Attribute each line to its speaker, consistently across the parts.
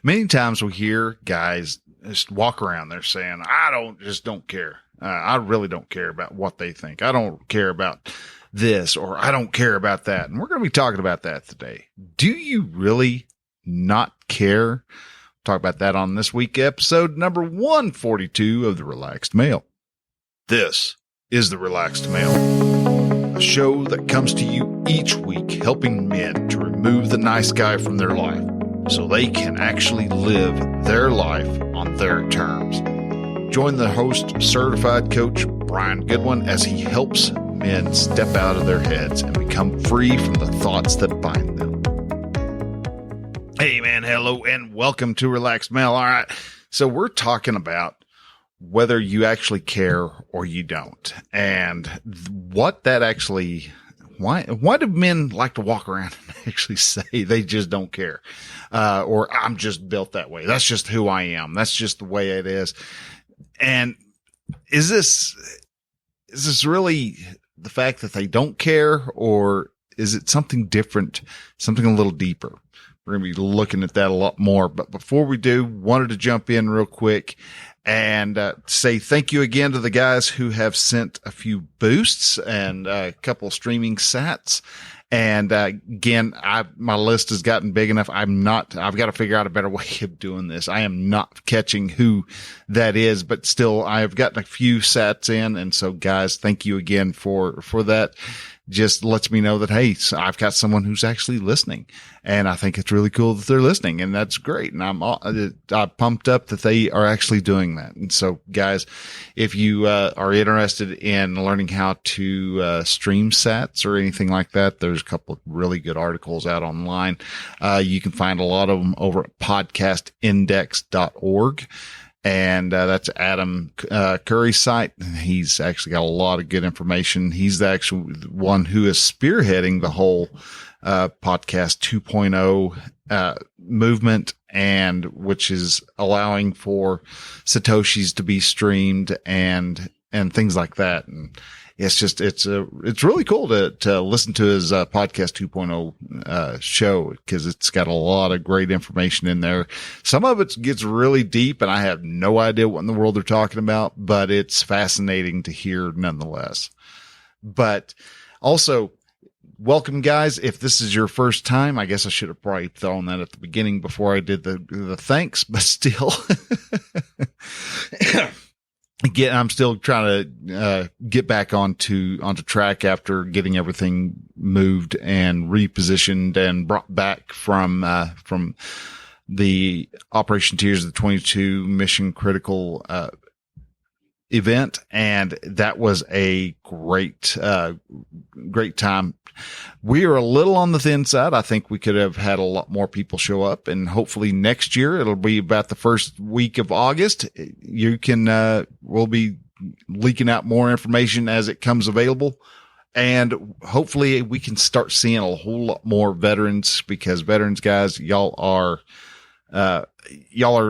Speaker 1: Many times we hear guys just walk around there saying, just don't care. I really don't care about what they think. I don't care about this, or I don't care about that. And we're going to be talking about that today. Do you really not care? Talk about that on this week episode number 142 of the Relaxed Male. This is the Relaxed Male, a show that comes to you each week helping men to remove the nice guy from their life so they can actually live their life on their terms. Join the host, certified coach Brian Goodwin, as he helps men step out of their heads and become free from the thoughts that bind them. Hey man, hello and welcome to Relaxed Male. All right, so we're talking about whether you actually care or you don't, and what that actually, why do men like to walk around and actually say they just don't care? Or I'm just built that way. That's just who I am. That's just the way it is. And is this really the fact that they don't care, or is it something different, something a little deeper? We're going to be looking at that a lot more. But before we do, wanted to jump in real quick and say thank you again to the guys who have sent a few boosts and a couple of streaming sats. And again, my list has gotten big enough. I've got to figure out a better way of doing this. I am not catching who that is, but still I've gotten a few sats in. And so guys, thank you again for that. Just lets me know that, hey, I've got someone who's actually listening, and I think it's really cool that they're listening, and that's great. And I'm pumped up that they are actually doing that. And so guys, if you are interested in learning how to stream sats or anything like that, there's a couple of really good articles out online. You can find a lot of them over at podcastindex.org. And that's Adam Curry's site. He's actually got a lot of good information. He's the actual one who is spearheading the whole podcast 2.0 movement, and which is allowing for Satoshis to be streamed and things like that. And it's really cool to listen to his podcast 2.0 show, because it's got a lot of great information in there. Some of it gets really deep, and I have no idea what in the world they're talking about, but it's fascinating to hear nonetheless. But also, welcome guys. If this is your first time, I guess I should have probably thrown that at the beginning before I did the thanks, but still. Again, I'm still trying to get back onto track after getting everything moved and repositioned and brought back from the Operation Tears of the 22 Mission Critical event, and that was a great time. We are a little on the thin side. I think we could have had a lot more people show up, and hopefully next year, it'll be about the first week of August. We'll be leaking out more information as it comes available. And hopefully we can start seeing a whole lot more veterans, because veterans guys, y'all are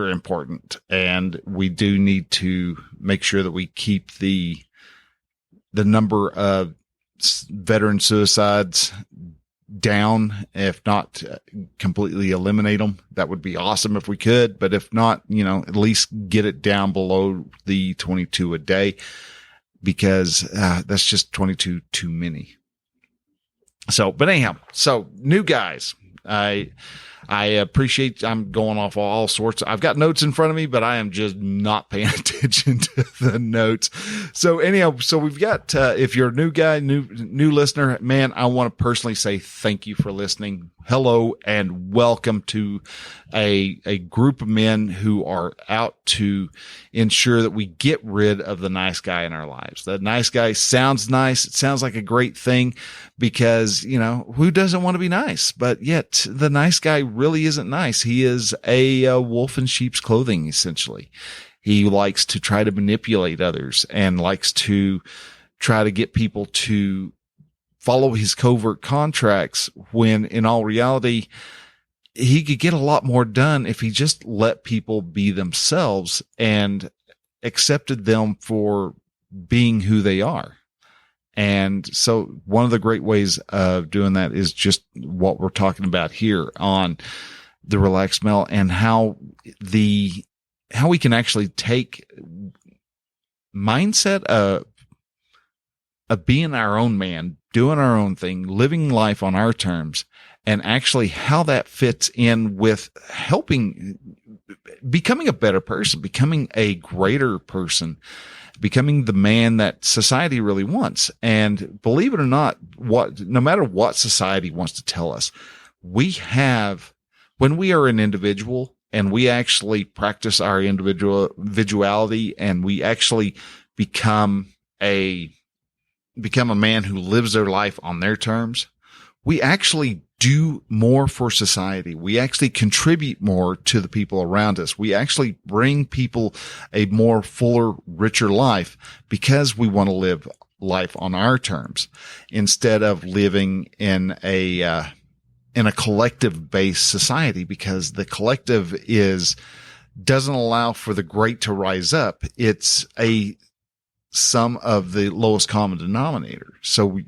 Speaker 1: important, and we do need to make sure that we keep the number of veteran suicides down, if not completely eliminate them. That would be awesome if we could, but if not, at least get it down below the 22 a day, because that's just 22 too many. So, but anyhow, so new guys, I appreciate, I'm going off all sorts. I've got notes in front of me, but I am just not paying attention to the notes. So anyhow, so we've got, if you're a new guy, new listener, man, I want to personally say thank you for listening. Hello and welcome to a group of men who are out to ensure that we get rid of the nice guy in our lives. The nice guy sounds nice. It sounds like a great thing, because, who doesn't want to be nice? But yet the nice guy really isn't nice. He is a wolf in sheep's clothing, essentially. He likes to try to manipulate others and likes to try to get people to follow his covert contracts, when in all reality, he could get a lot more done if he just let people be themselves and accepted them for being who they are. And so one of the great ways of doing that is just what we're talking about here on the relaxed male, and how we can actually take mindset of being our own man, doing our own thing, living life on our terms, and actually how that fits in with helping becoming a better person, becoming a greater person, becoming the man that society really wants. And believe it or not, no matter what society wants to tell us, when we are an individual and we actually practice our individuality, and we actually become a man who lives their life on their terms, we actually do more for society. We actually contribute more to the people around us. We actually bring people a more fuller, richer life because we want to live life on our terms instead of living in a collective based society, because the collective doesn't allow for the great to rise up. It's a sum of the lowest common denominator. So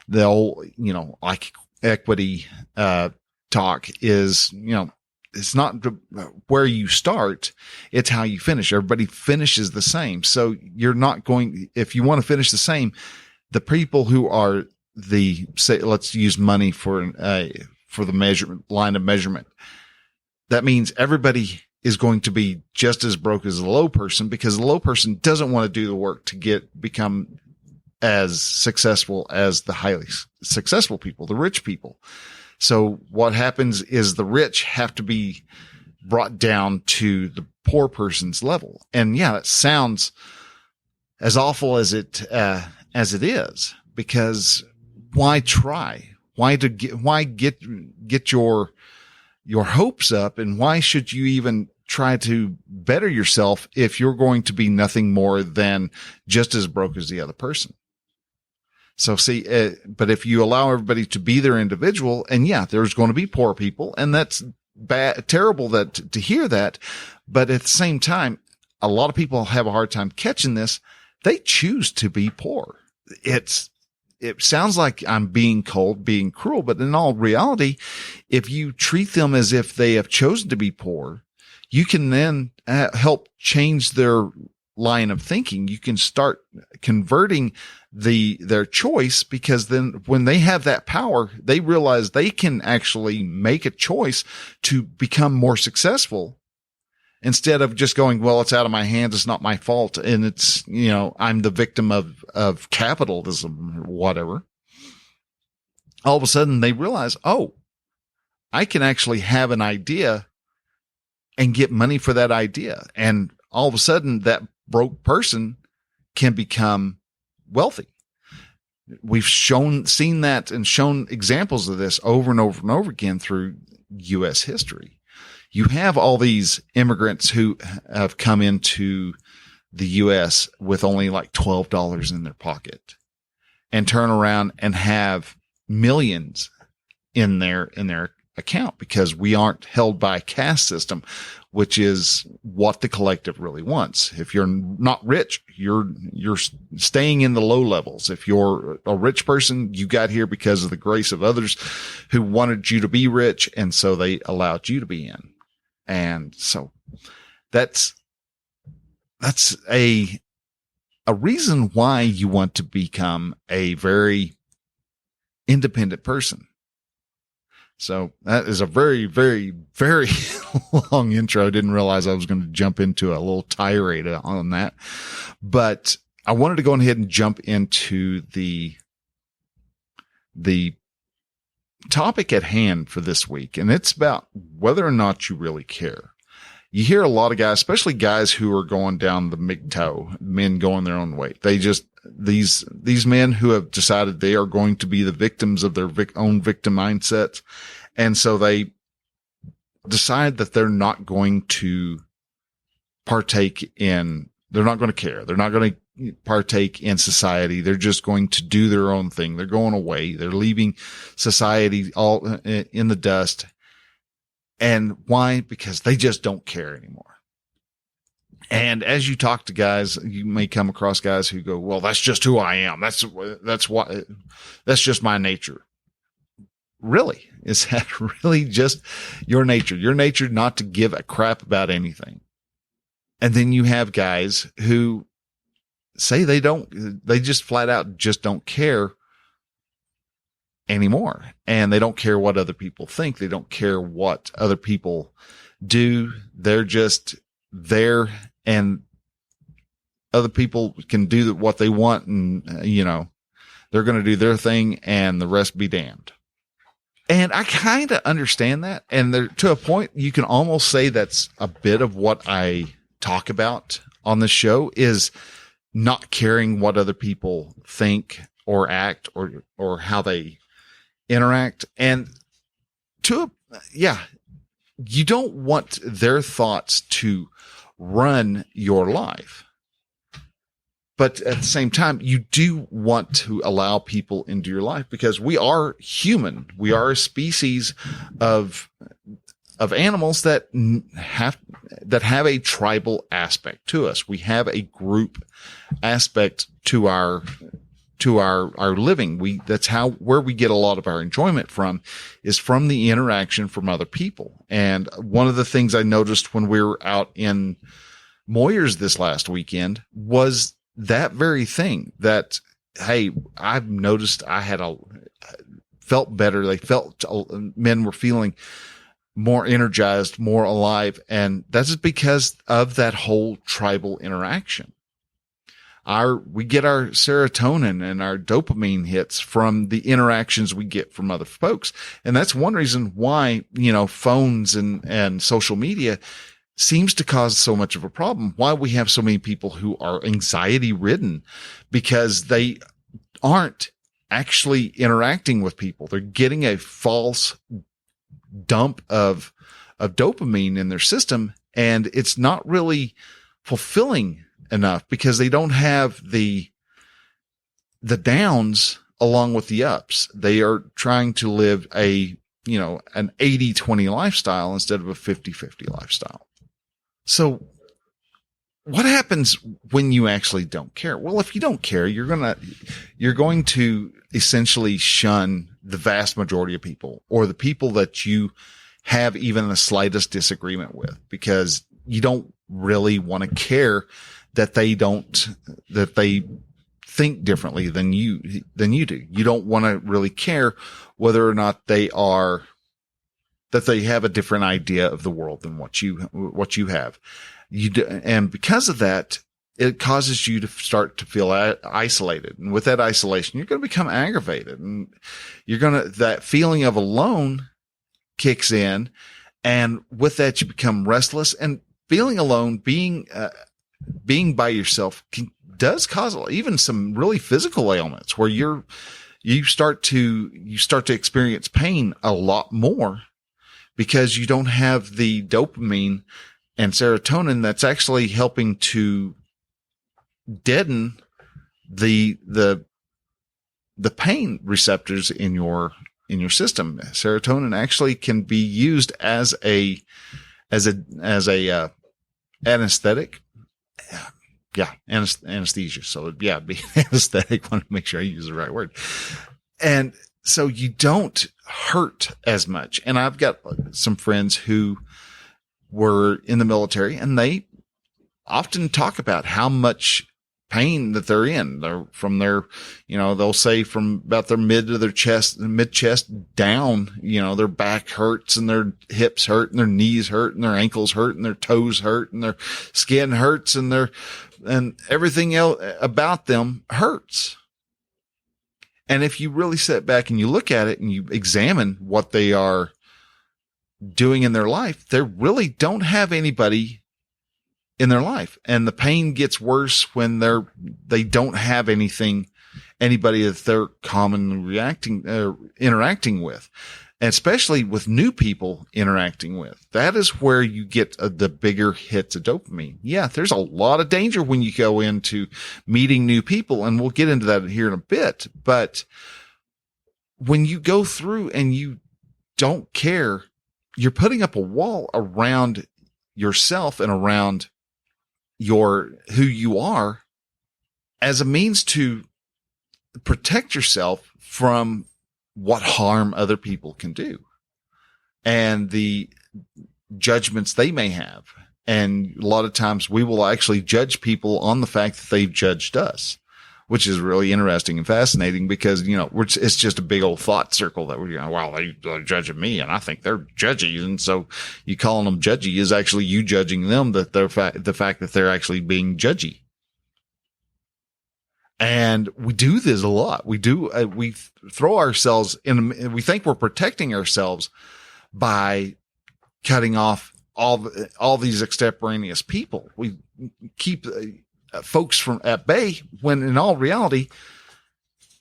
Speaker 1: like equity, talk is, it's not where you start, it's how you finish. Everybody finishes the same. So if you want to finish the same, the people who are let's use money for the line of measurement. That means everybody is going to be just as broke as the low person, because the low person doesn't want to do the work to become as successful as the highly successful people, the rich people. So what happens is the rich have to be brought down to the poor person's level. And yeah, that sounds as awful as it is, because why try? Why get your hopes up? And why should you even try to better yourself if you're going to be nothing more than just as broke as the other person? So but if you allow everybody to be their individual, and yeah, there's going to be poor people, and that's terrible to hear that. But at the same time, a lot of people have a hard time catching this. They choose to be poor. It sounds like I'm being cold, being cruel, but in all reality, if you treat them as if they have chosen to be poor, you can then help change their line of thinking. You can start converting their choice, because then when they have that power, they realize they can actually make a choice to become more successful, instead of just going, well, it's out of my hands, it's not my fault, and it's, I'm the victim of capitalism or whatever. All of a sudden they realize, oh, I can actually have an idea and get money for that idea. And all of a sudden that broke person can become wealthy. We've seen that and shown examples of this over and over and over again through U.S. history. You have all these immigrants who have come into the U.S. with only like $12 in their pocket, and turn around and have millions in their account, because we aren't held by a caste system, which is what the collective really wants. If you're not rich, you're staying in the low levels. If you're a rich person, you got here because of the grace of others who wanted you to be rich, and so they allowed you to be in. And so that's a reason why you want to become a very independent person. So that is a very, very, very long intro. I didn't realize I was going to jump into a little tirade on that, but I wanted to go ahead and jump into the topic at hand for this week. And it's about whether or not you really care. You hear a lot of guys, especially guys who are going down the MGTOW, men going their own way. These men who have decided they are going to be the victims of their own victim mindsets. And so they decide that they're not going to they're not going to care. They're not going to partake in society. They're just going to do their own thing. They're going away. They're leaving society all in the dust. And why? Because they just don't care anymore. And as you talk to guys, you may come across guys who go, well, that's just who I am. That's just my nature. Really? Is that really just your nature not to give a crap about anything? And then you have guys who say they just flat out just don't care anymore. And they don't care what other people think. They don't care what other people do. They're just there, and other people can do what they want. And, they're going to do their thing and the rest be damned. And I kind of understand that. And to a point, you can almost say that's a bit of what I talk about on the show, is not caring what other people think or act or how they interact. And you don't want their thoughts to run your life. But at the same time, you do want to allow people into your life, because we are human. We are a species of animals that have a tribal aspect to us. We have a group aspect to our living. That's where we get a lot of our enjoyment from, is from the interaction from other people. And one of the things I noticed when we were out in Moyers this last weekend was that very thing, that, hey, I've noticed felt better. Men were feeling more energized, more alive. And that's just because of that whole tribal interaction. We get our serotonin and our dopamine hits from the interactions we get from other folks. And that's one reason why, phones and social media seems to cause so much of a problem. Why we have so many people who are anxiety ridden, because they aren't actually interacting with people. They're getting a false dump of dopamine in their system, and it's not really fulfilling enough, because they don't have the downs along with the ups. They are trying to live an 80-20 lifestyle instead of a 50-50 lifestyle. So what happens when you actually don't care? Well, if you don't care, you're going to essentially shun the vast majority of people, or the people that you have even the slightest disagreement with, because you don't really want to care that they think differently than you do. You don't want to really care whether or not they have a different idea of the world than what you have. And because of that, it causes you to start to feel isolated. And with that isolation, you're going to become aggravated, and that feeling of alone kicks in. And with that, you become restless, and feeling alone, being by yourself does cause even some really physical ailments, where you start to experience pain a lot more, because you don't have the dopamine and serotonin that's actually helping to deaden the pain receptors in your system. Serotonin actually can be used as a anesthetic. Yeah, anesthesia. So yeah, be anesthetic. I want to make sure I use the right word. And so you don't hurt as much. And I've got some friends who were in the military, and they often talk about how much pain that they're in. They're from they'll say from about their mid chest down, their back hurts, and their hips hurt, and their knees hurt, and their ankles hurt, and their toes hurt, and their skin hurts, and everything else about them hurts. And if you really sit back and you look at it and you examine what they are doing in their life, they really don't have anybody in their life. And the pain gets worse when they don't have anybody that they're commonly interacting with, and especially with new people interacting with. That is where you get the bigger hits of dopamine. Yeah, there's a lot of danger when you go into meeting new people, and we'll get into that here in a bit. But when you go through and you don't care, you're putting up a wall around yourself and around who you are, as a means to protect yourself from what harm other people can do. and the judgments they may have. And a lot of times we will actually judge people on the fact that they've judged us, which is really interesting and fascinating because, it's just a big old thought circle that they're judging me and I think they're judgy. And so you calling them judgy is actually you judging them that the fact that they're actually being judgy. And we do this a lot. We throw ourselves in, we think we're protecting ourselves by cutting off all these extemporaneous people. We keep folks from at bay when in all reality,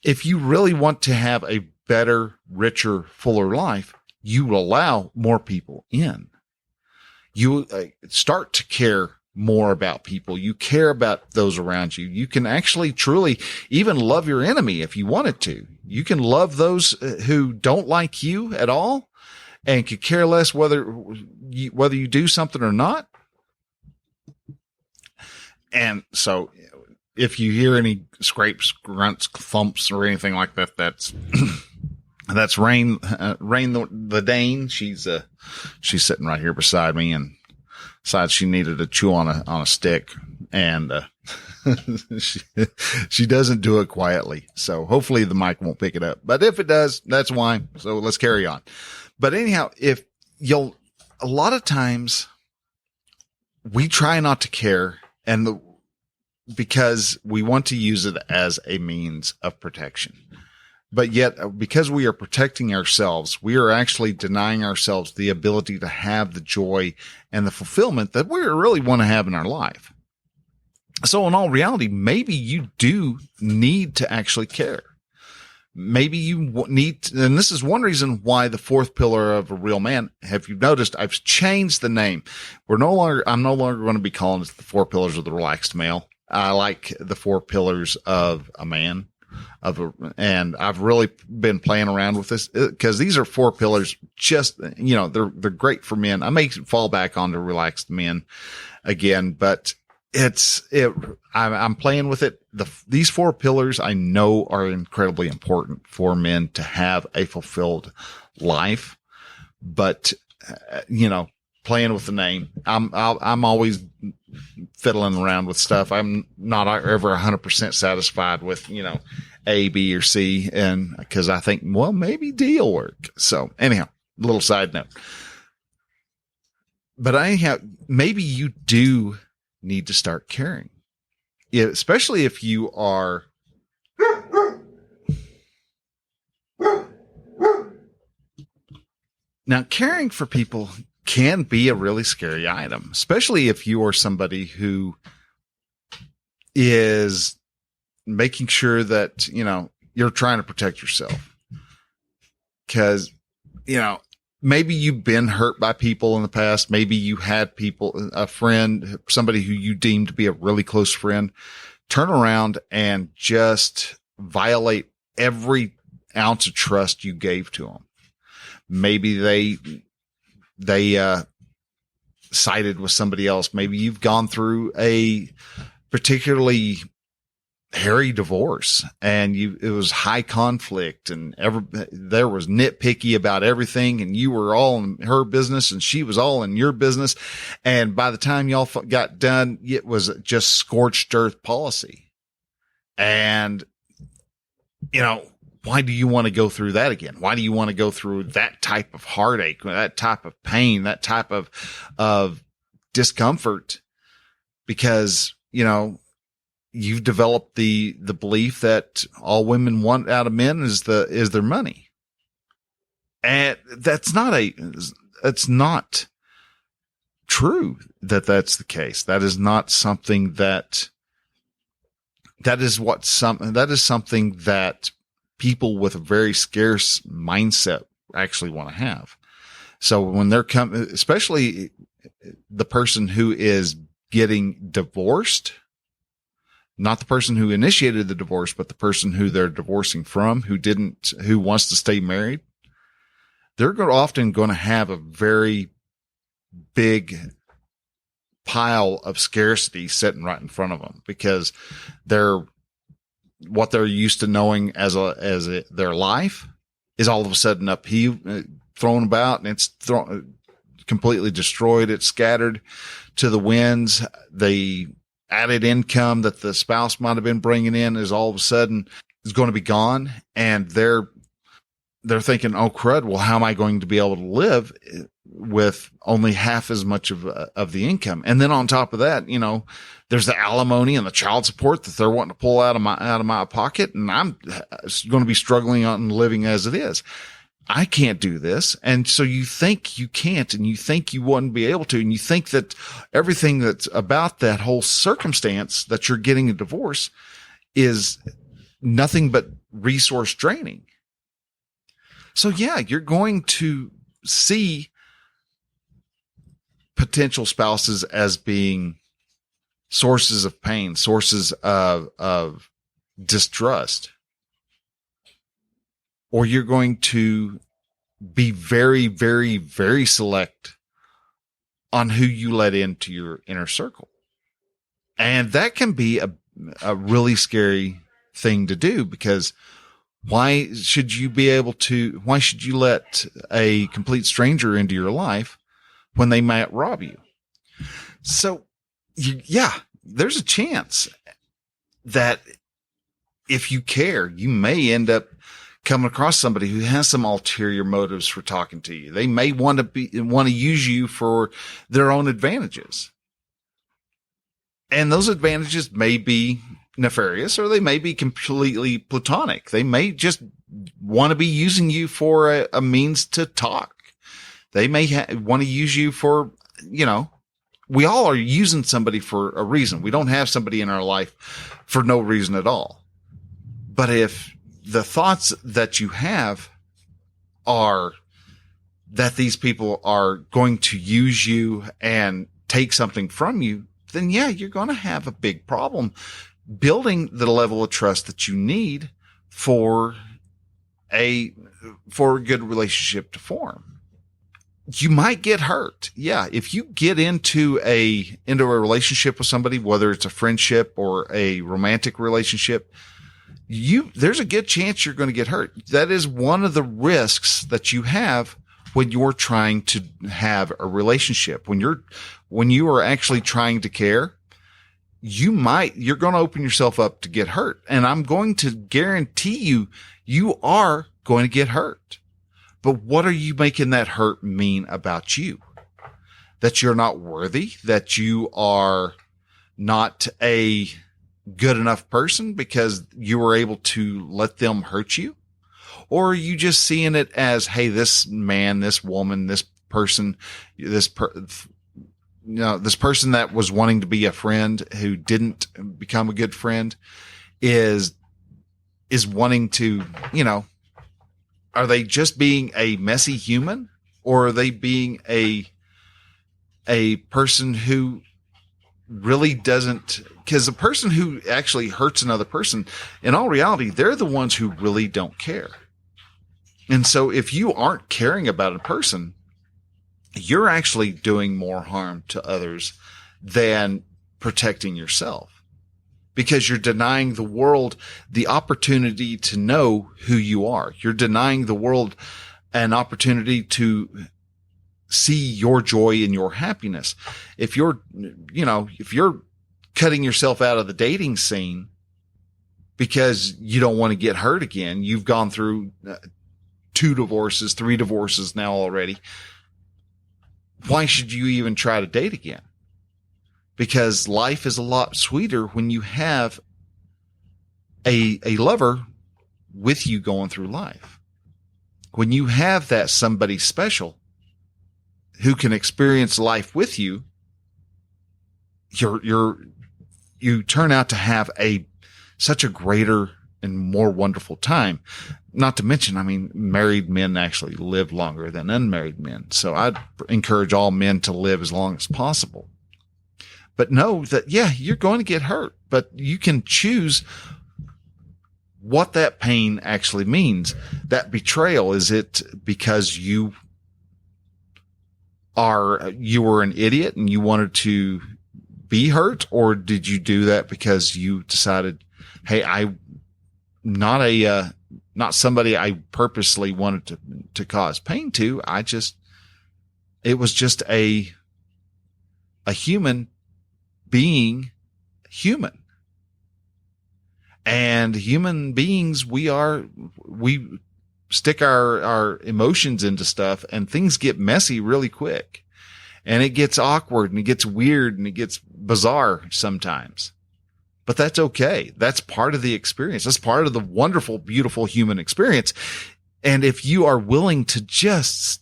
Speaker 1: if you really want to have a better, richer, fuller life, you allow more people in. You start to care more about people. You care about those around you. You can actually truly even love your enemy if you wanted to. You can love those who don't like you at all and could care less whether you do something or not. And so if you hear any scrapes, grunts, thumps, or anything like that, that's Rain the Dane. She's sitting right here beside me and decided she needed to chew on a stick, and she doesn't do it quietly. So hopefully the mic won't pick it up. But if it does, that's why. So let's carry on. But anyhow, a lot of times we try not to care, and because we want to use it as a means of protection. But yet, because we are protecting ourselves, we are actually denying ourselves the ability to have the joy and the fulfillment that we really want to have in our life. So in all reality, maybe you do need to actually care. Maybe you need to, and this is one reason why the fourth pillar of a real man, have you noticed I've changed the name? I'm no longer going to be calling it the 4 pillars of the relaxed male. I like the 4 pillars of a man. And I've really been playing around with this because these are 4 pillars. Just, they're great for men. I may fall back onto relaxed men again, but I'm playing with it. These 4 pillars I know are incredibly important for men to have a fulfilled life, but, playing with the name, I'm always fiddling around with stuff. I'm not ever 100% satisfied with, A, B, or C. And cause I think, well, maybe D will work. So anyhow, little side note, but maybe you do need to start caring, especially if you are now caring for people can be a really scary item, especially if you are somebody who is making sure that, you're trying to protect yourself. Cause, maybe you've been hurt by people in the past. Maybe you had a friend, somebody who you deemed to be a really close friend, turn around and just violate every ounce of trust you gave to them. Maybe they sided with somebody else. Maybe you've gone through a particularly hairy divorce and it was high conflict and there was nitpicky about everything, and you were all in her business and she was all in your business. And by the time y'all got done, it was just scorched earth policy. And, why do you want to go through that again? Why do you want to go through that type of heartache, that type of pain, that type of discomfort? Because, you've developed the belief that all women want out of men is their money. And it's not true that that's the case. That is not something that is something that people with a very scarce mindset actually want to have. So when they're especially the person who is getting divorced, not the person who initiated the divorce, but the person who they're divorcing from, who wants to stay married, they're often going to have a very big pile of scarcity sitting right in front of them because what they're used to knowing as their life is all of a sudden thrown about and it's completely destroyed. It's scattered to the winds. The added income that the spouse might have been bringing in is all of a sudden is going to be gone. And they're thinking, oh crud, well, how am I going to be able to live with only half as much of the income? And then on top of that, you know, there's the alimony and the child support that they're wanting to pull out of my pocket. And I'm going to be struggling on living as it is. I can't do this. And so you think you can't, and you think you wouldn't be able to. And you think that everything that's about that whole circumstance that you're getting a divorce is nothing but resource draining. So yeah, you're going to see potential spouses as being sources of pain, sources of distrust. Or you're going to be very, very, very select on who you let into your inner circle. And that can be a really scary thing to do, because why should you let a complete stranger into your life when they might rob you? So there's a chance that if you care, you may end up coming across somebody who has some ulterior motives for talking to you. They may want to use you for their own advantages. And those advantages may be nefarious, or they may be completely platonic. They may just want to be using you for a means to talk. They may want to use you for, you know, we all are using somebody for a reason. We don't have somebody in our life for no reason at all. But if the thoughts that you have are that these people are going to use you and take something from you, then yeah, you're going to have a big problem building the level of trust that you need for a good relationship to form. You might get hurt. Yeah. If you get into a relationship with somebody, whether it's a friendship or a romantic relationship, there's a good chance you're going to get hurt. That is one of the risks that you have when you're trying to have a relationship. When you are actually trying to care, you're going to open yourself up to get hurt. And I'm going to guarantee you are going to get hurt. But what are you making that hurt mean about you? That you're not worthy, that you are not a good enough person because you were able to let them hurt you? Or are you just seeing it as, hey, this man, this woman, this person, this person that was wanting to be a friend who didn't become a good friend is wanting to, you know, are they just being a messy human, or are they being a person who really doesn't? Because the person who actually hurts another person, in all reality, they're the ones who really don't care. And so if you aren't caring about a person, you're actually doing more harm to others than protecting yourself, because you're denying the world the opportunity to know who you are. You're denying the world an opportunity to see your joy and your happiness. If you're cutting yourself out of the dating scene because you don't want to get hurt again, you've gone through 2 divorces, 3 divorces now already. Why should you even try to date again? Because life is a lot sweeter when you have a lover with you going through life. When you have that somebody special who can experience life with you, you turn out to have such a greater and more wonderful time. Not to mention, I mean, married men actually live longer than unmarried men. So I'd encourage all men to live as long as possible. But know that, yeah, you're going to get hurt, but you can choose what that pain actually means. That betrayal, is it because you were an idiot and you wanted to be hurt? Or did you do that because you decided, hey, I'm not a not somebody I purposely wanted to cause pain to. It was just a human being human. And human beings, we stick our emotions into stuff, and things get messy really quick, and it gets awkward, and it gets weird, and it gets bizarre sometimes. But that's okay. That's part of the experience. That's part of the wonderful, beautiful human experience. And if you are willing to just,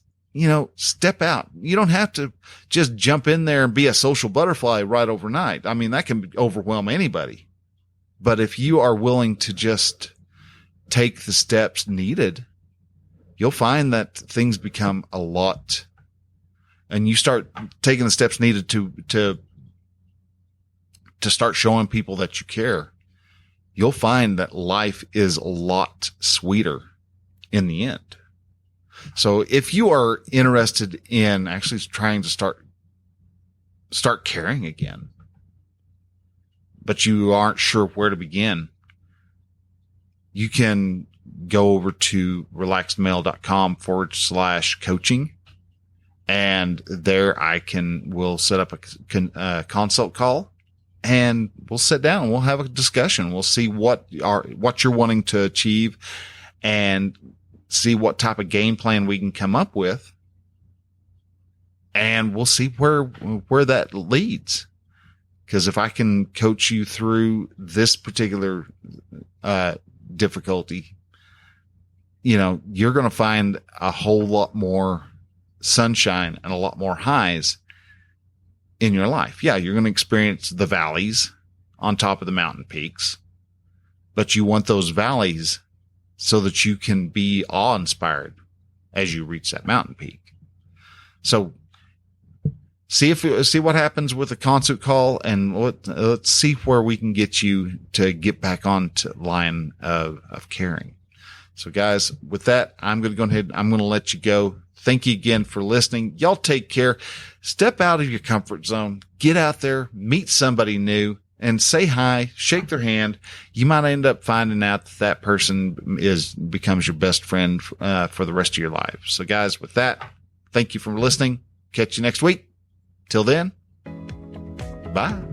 Speaker 1: step out, you don't have to just jump in there and be a social butterfly right overnight. I mean, that can overwhelm anybody. But if you are willing to just take the steps needed, you'll find that things become a lot, and you start taking the steps needed to start showing people that you care. You'll find that life is a lot sweeter in the end. So if you are interested in actually trying to start caring again, but you aren't sure where to begin, you can go over to relaxedmale.com/coaching. And there we'll set up a consult call, and we'll sit down and we'll have a discussion. We'll see what you're wanting to achieve, and see what type of game plan we can come up with. And we'll see where that leads. Because if I can coach you through this particular difficulty, you're going to find a whole lot more sunshine and a lot more highs in your life. Yeah, you're going to experience the valleys on top of the mountain peaks, but you want those valleys so that you can be awe-inspired as you reach that mountain peak. So see what happens with the consult call, and let's see where we can get you to get back on to line of caring. So guys, with that, I'm going to go ahead. I'm going to let you go. Thank you again for listening. Y'all take care. Step out of your comfort zone. Get out there, meet somebody new, and say hi, shake their hand. You might end up finding out that person becomes your best friend for the rest of your life. So guys, with that, thank you for listening. Catch you next week. Till then, bye.